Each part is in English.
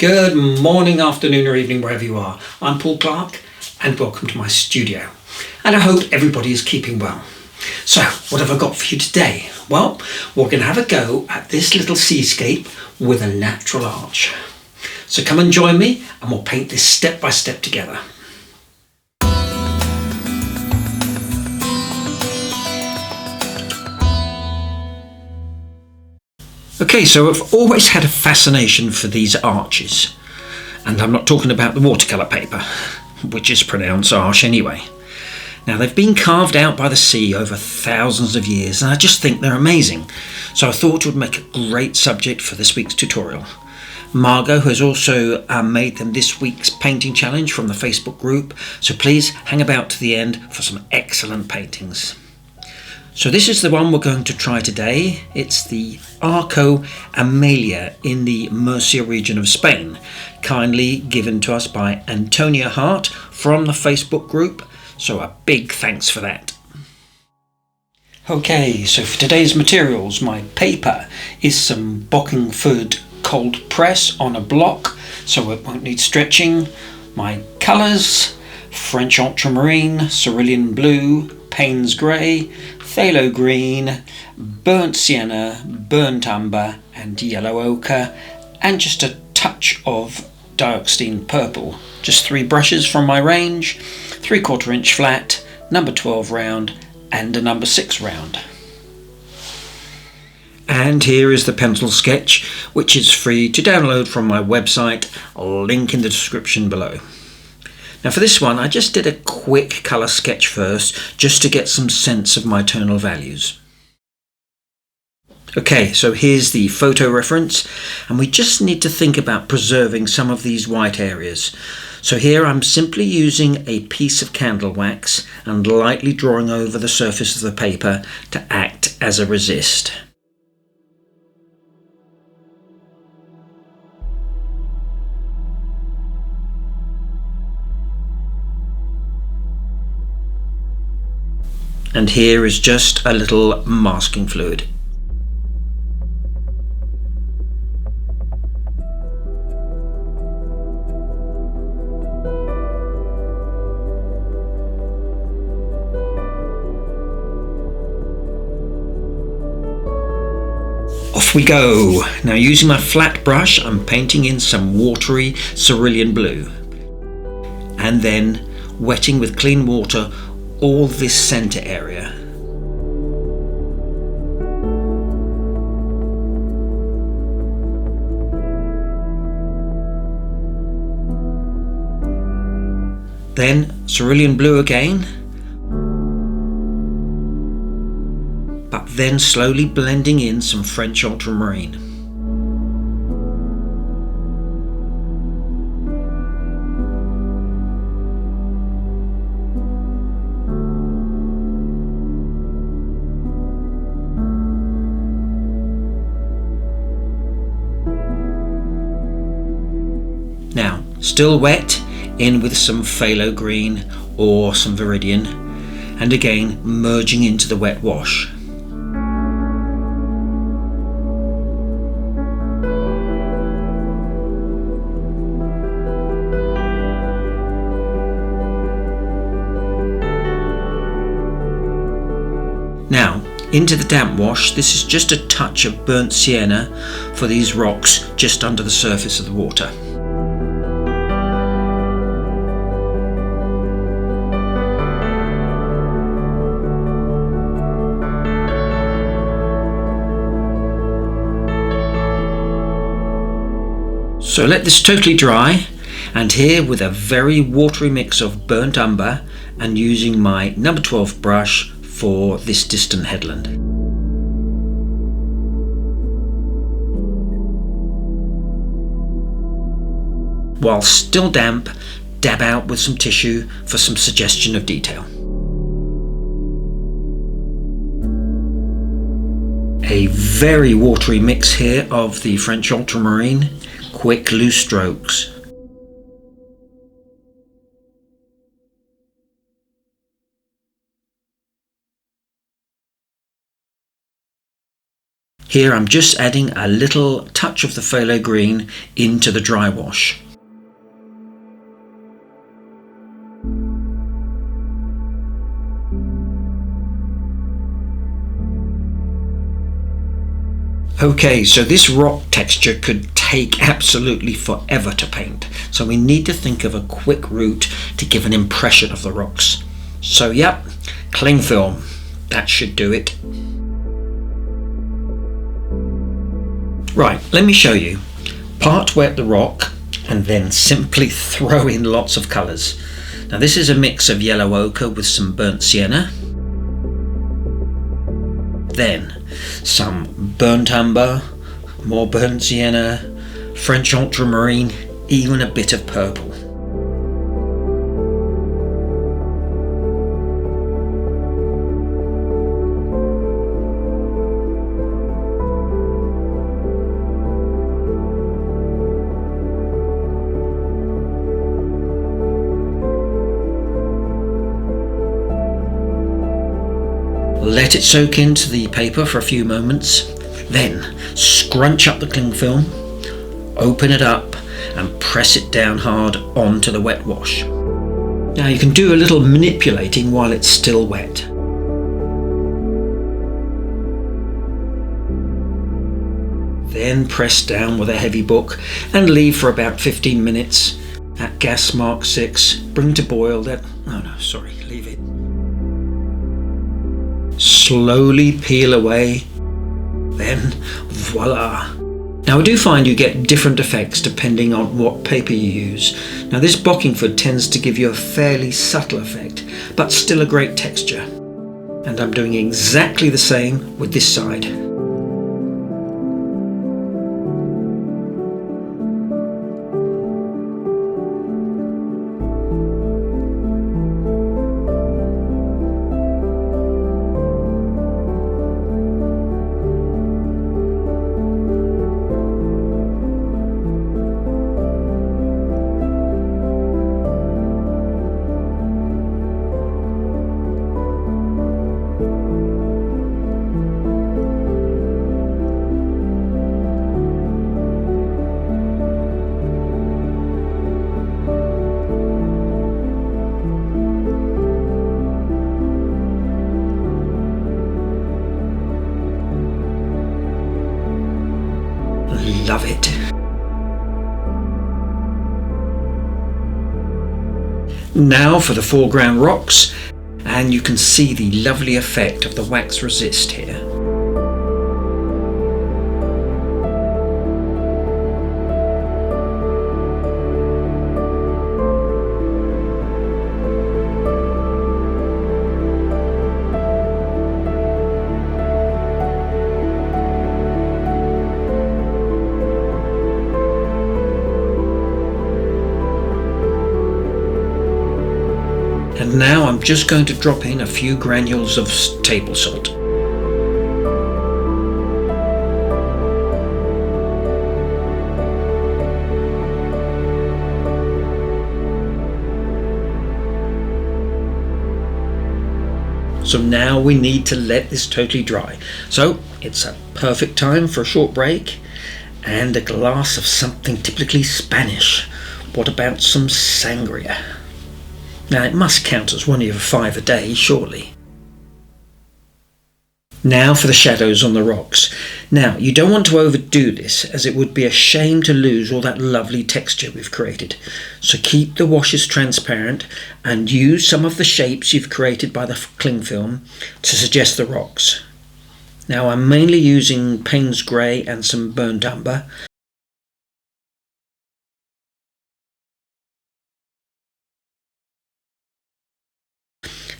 Good morning, afternoon or evening, wherever you are. I'm Paul Clark and welcome to my studio. And I hope everybody is keeping well. So, what have I got for you today? Well, we're going to have a go at this little seascape with a natural arch. So come and join me and we'll paint this step by step together. Okay, so I've always had a fascination for these arches, and I'm not talking about the watercolour paper, which is pronounced arch anyway. Now, they've been carved out by the sea over thousands of years, and I just think they're amazing, so I thought it would make a great subject for this week's tutorial. Margot has also made them this week's painting challenge from the Facebook group, so please hang about to the end for some excellent paintings. So this is the one we're going to try today. It's the Arco Amelia in the Murcia region of Spain, kindly given to us by Antonia Hart from the Facebook group, so a big thanks for that. Okay, so for today's materials, my paper is some Bockingford cold press on a block, so it won't need stretching. My colours, French ultramarine, cerulean blue, Payne's grey, phthalo green, burnt sienna, burnt umber and yellow ochre, and just a touch of dioxazine purple. Just 3 brushes from my range, 3/4 inch flat, number 12 round and a number 6 round. And here is the pencil sketch, which is free to download from my website, link in the description below. Now for this one, I just did a quick colour sketch first, just to get some sense of my tonal values. Okay, so here's the photo reference, and we just need to think about preserving some of these white areas. So here I'm simply using a piece of candle wax and lightly drawing over the surface of the paper to act as a resist. And here is just a little masking fluid. Off we go! Now using my flat brush, I'm painting in some watery cerulean blue. And then wetting with clean water all this centre area. Then cerulean blue again, but then slowly blending in some French ultramarine. Now, still wet, in with some phthalo green or some viridian, and again merging into the wet wash. Now, into the damp wash, this is just a touch of burnt sienna for these rocks just under the surface of the water. So let this totally dry, and here with a very watery mix of burnt umber and using my number 12 brush for this distant headland. While still damp, dab out with some tissue for some suggestion of detail. A very watery mix here of the French ultramarine, quick loose strokes. Here I'm just adding a little touch of the phthalo green into the dry wash. Okay, so this rock texture could take absolutely forever to paint, so we need to think of a quick route to give an impression of the rocks. So yep, cling film, that should do it. Right, let me show you. Part wet the rock and then simply throw in lots of colours. Now this is a mix of yellow ochre with some burnt sienna. Then some burnt umber, more burnt sienna, French ultramarine, even a bit of purple. Let it soak into the paper for a few moments, then scrunch up the cling film, open it up and press it down hard onto the wet wash. Now you can do a little manipulating while it's still wet. Then press down with a heavy book and leave for about 15 minutes at gas mark 6, bring to boil leave it. Slowly peel away, then voila. Now I do find you get different effects depending on what paper you use. Now this Bockingford tends to give you a fairly subtle effect, but still a great texture. And I'm doing exactly the same with this side. Love it. Now for the foreground rocks, and you can see the lovely effect of the wax resist here. And now I'm just going to drop in a few granules of table salt. So now we need to let this totally dry. So it's a perfect time for a short break and a glass of something typically Spanish. What about some sangria? Now it must count as one of 5 a day, surely. Now for the shadows on the rocks. Now you don't want to overdo this, as it would be a shame to lose all that lovely texture we've created. So keep the washes transparent and use some of the shapes you've created by the cling film to suggest the rocks. Now I'm mainly using Payne's grey and some burnt umber.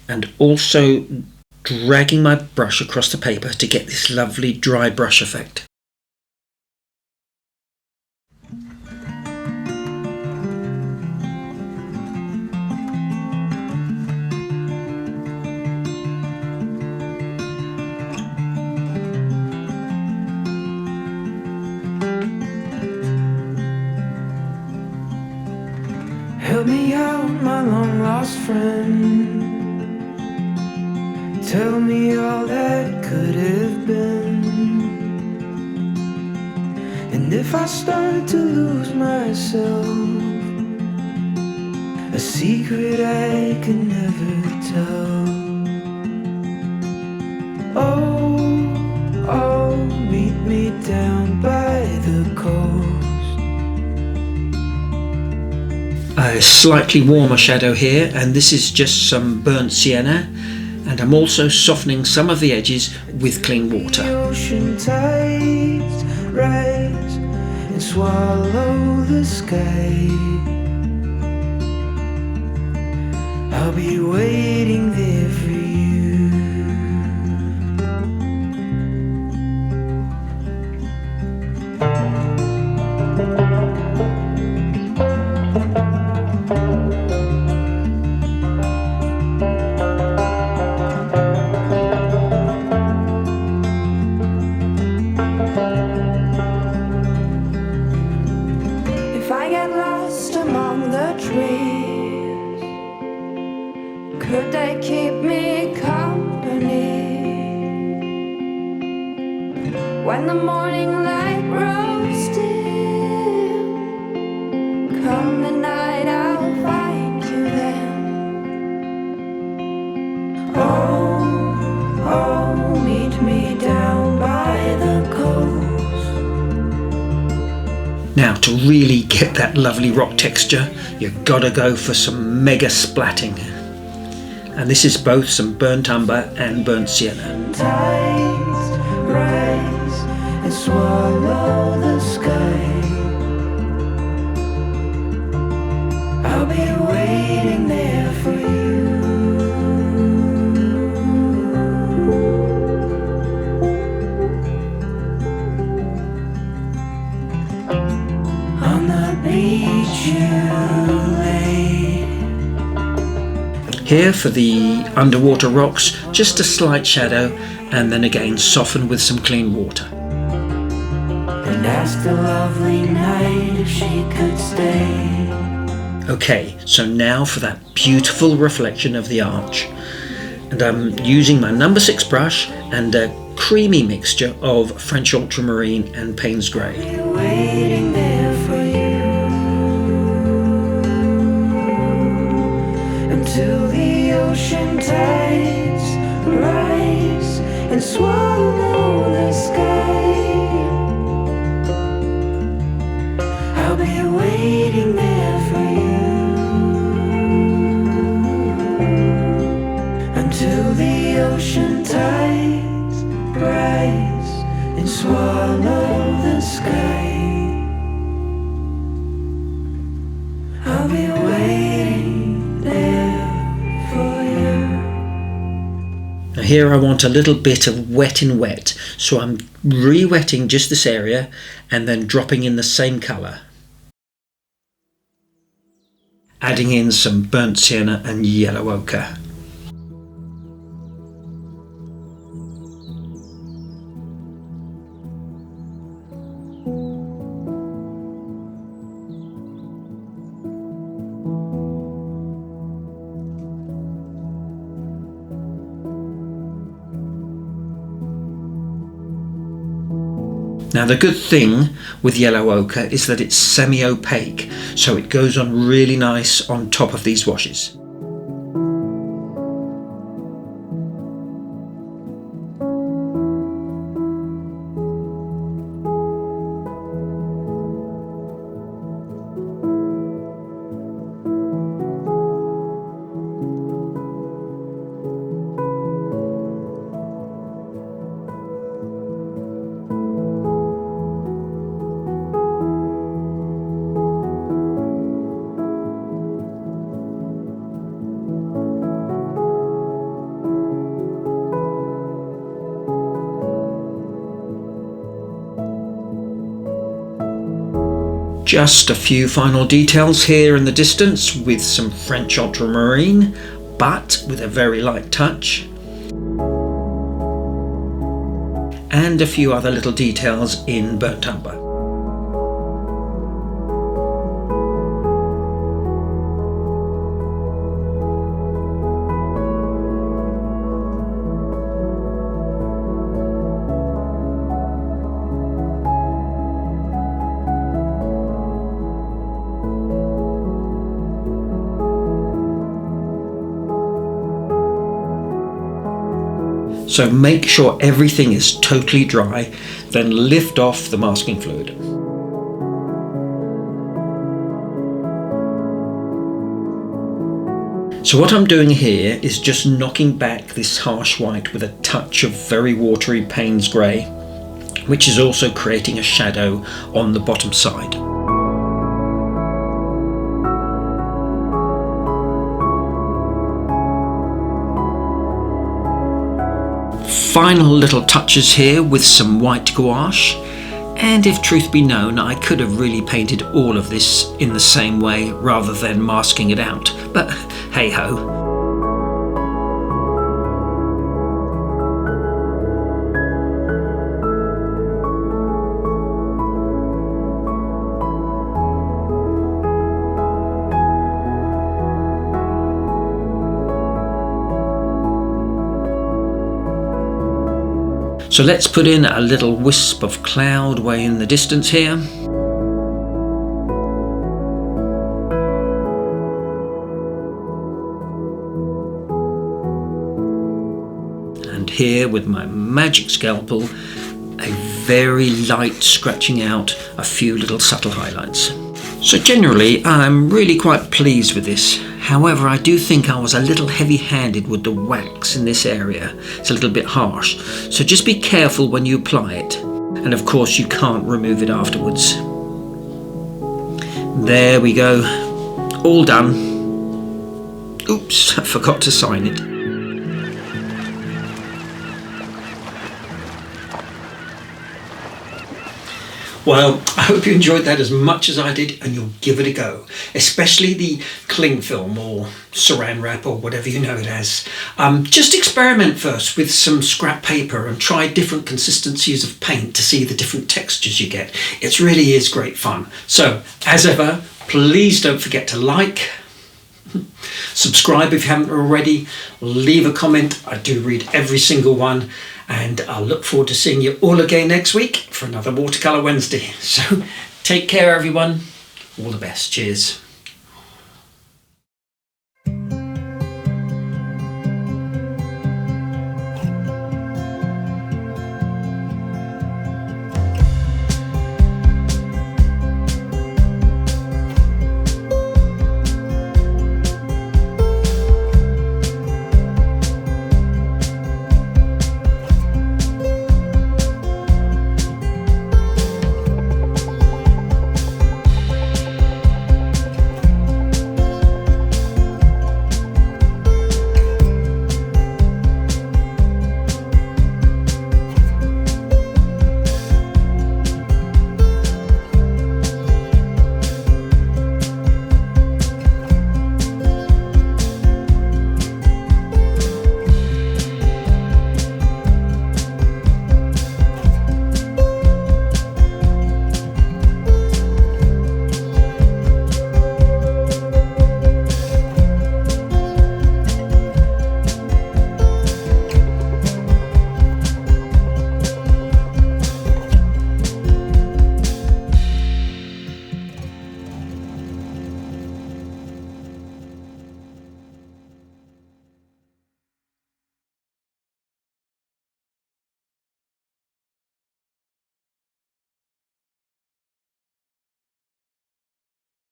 And also dragging my brush across the paper to get this lovely dry brush effect. Help me out, my long lost friend. Tell me all that could have been. And if I start to lose myself, a secret I can never tell. Oh, meet me down by the coast. A slightly warmer shadow here, and this is just some burnt sienna, and I'm also softening some of the edges with clean water. The ocean tides rise and swallow the sky. I'll be waiting there for you. If I get lost among the trees, could they keep me company? When the morning light grows dim, come the night I'll find you then. Oh, meet me down by the coast. Now, to really get that lovely rock texture, you've got to go for some mega splatting. And this is both some burnt umber and burnt sienna. Tides rise and swallow the sky. I'll be waiting there for you. On the beach you lay. Here for the underwater rocks, just a slight shadow, and then again soften with some clean water. And asked the lovely night if she could stay. Okay, so now for that beautiful reflection of the arch. And I'm using my number 6 brush and a creamy mixture of French ultramarine and Payne's grey. Waiting there for you until the ocean tides rise and swallow the sky. I'll be waiting there for you until the ocean tides rise and swallow the sky. I'll be waiting there for you. Now here I want a little bit of wet in wet, so I'm re-wetting just this area and then dropping in the same colour. Adding in some burnt sienna and yellow ochre. Now the good thing with yellow ochre is that it's semi-opaque, so it goes on really nice on top of these washes. Just a few final details here in the distance with some French ultramarine, but with a very light touch. And a few other little details in burnt umber. So make sure everything is totally dry, then lift off the masking fluid. So what I'm doing here is just knocking back this harsh white with a touch of very watery Payne's grey, which is also creating a shadow on the bottom side. Final little touches here with some white gouache, and if truth be known, I could have really painted all of this in the same way rather than masking it out, but hey ho. So let's put in a little wisp of cloud way in the distance here. And here with my magic scalpel, a very light scratching out a few little subtle highlights. So generally I'm really quite pleased with this. However, I do think I was a little heavy-handed with the wax in this area. It's a little bit harsh, so just be careful when you apply it. And of course you can't remove it afterwards. There we go, all done. Oops, I forgot to sign it. Well, I hope you enjoyed that as much as I did, and you'll give it a go, especially the cling film or saran wrap or whatever you know it as. Just experiment first with some scrap paper and try different consistencies of paint to see the different textures you get. It really is great fun. So, as ever, please don't forget to like, subscribe if you haven't already, leave a comment. I do read every single one. And I'll look forward to seeing you all again next week for another Watercolour Wednesday. So take care everyone, all the best, cheers.